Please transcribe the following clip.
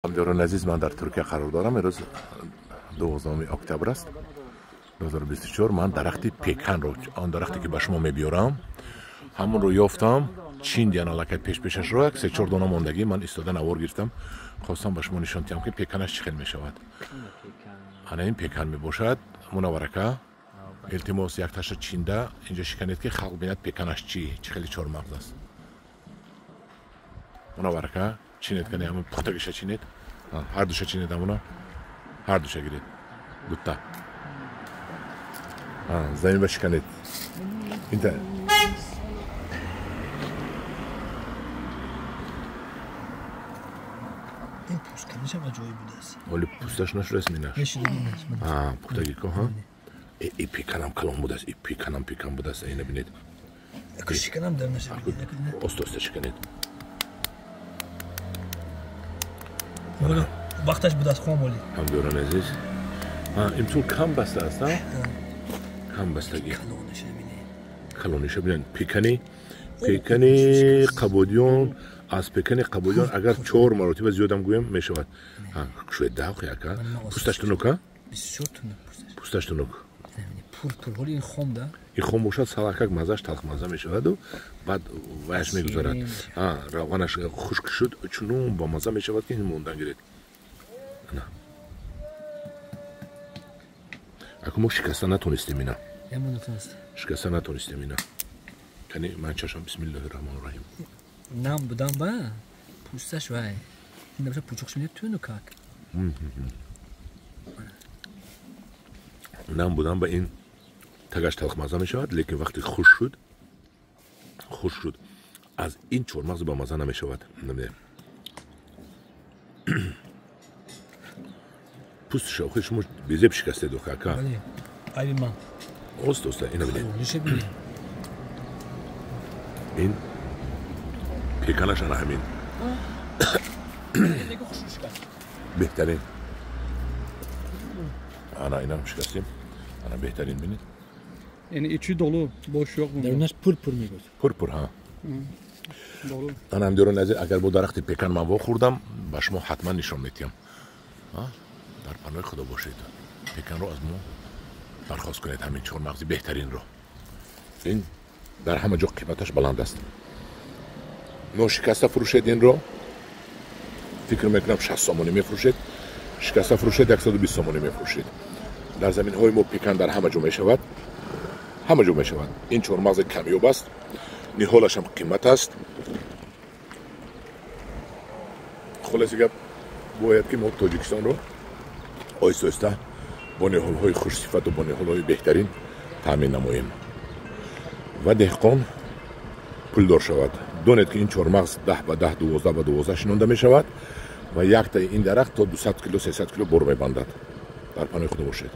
همداران عزیز، من در ترکیه قرار دارم. امروز 12 اکتبر است 2024. من درخت پیکن رو، آن درختی که به شما میبیارم، همون رو یافتم. چین دیان علاقه پیشش رو 3-4 دانه موندگی من ایستاده نوار گرفتم، خواستم به شما نشان دهم که پیکنش چه خیلی میشود. انا این پیکن میباشد. منورکه التماس یک تاشا چینده اینجا شکنید که خلق بیند پیکنش چه خیلی چهار مغز است. منورکه چینید کنی، همون پختگیشه چینید، هر دوشه چینید، همونا هر دوشه گیرید دوتا زمین بشکنید. این تا این پوست کنیش هم عجایی بوده است، ولی پوستش نش رسمی نش پختگی که ها. ای پیکنم کلان بوده است، ای پیکنم پیکن بوده است. اینه بینید اکش شکنم در نشه استوسته شکنید. وقتش بوده است خام ولی همداران عزیز، امطور کم بسته است، کم بستگی کلانش بینید. پیکنی قبودیون، از پیکنی قبودیون اگر 4 مرتبه زیادم گویم میشود. شوید ده خیلی که پوستش تنوکه، پوستش تنوک پول این خام ده، این خام باشد سلکک مزهش تلخ مزه میشود و بعد وحش میگذارد. روغنش خشک شد چون با مزه میشود که این موندن گیرید. نه اگه ما شکسته نتونستیم اینا، شکسته نتونستیم اینا کنی. من چشم بسم الله الرحمن الرحیم نم بودم با پوستش وای این نمیشه پوچخش میده تو نکاک نم بودم با این تگش تلخ مزه میشود، لیکن وقتی خوش شد از این چهار مغز با مزه نمیشود. پوست شاخه شما بیزه شکسته دو کاکا. ای من اوست اینو ببین. این پیکنش انا همین بهترین. انا اینا شکستیم، انا بهترین بینید. یعنی içi dolu, boş yok mu? درونش پور میگوید. پور ها. Dolu. انا هم دارون نظر اگر با درخت پیکن من واخوردم با شما حتما نشون میدم. در پناه خدا باشید. پیکن رو از ما درخواست کنید، همین 4 مغزی بهترین رو. این در همه جا قیمتش بلند است. نو شکسته فروشید این رو فکر میکنم 60 سامانی میفروشید، شکسته فروشید 120 سامانی میفروشید. در زمین های ما پیکن در همه جا میشود، همه جا میشود. این 4 مغز کمیوب است، نهالش هم قیمت است. خلاصه گپ باید که ما تاجیکستان رو آیسته آیسته با نهال های خوش صفت و با نهال های بهترین تامین نماییم و دهقان پولدار شود. دانید که این 4 مغز 10 به 10 12 به 12 شنونده می شود و یک تا این درخت تا 200 کیلو 300 کیلو بر می بندد. در پناه خدا باشید.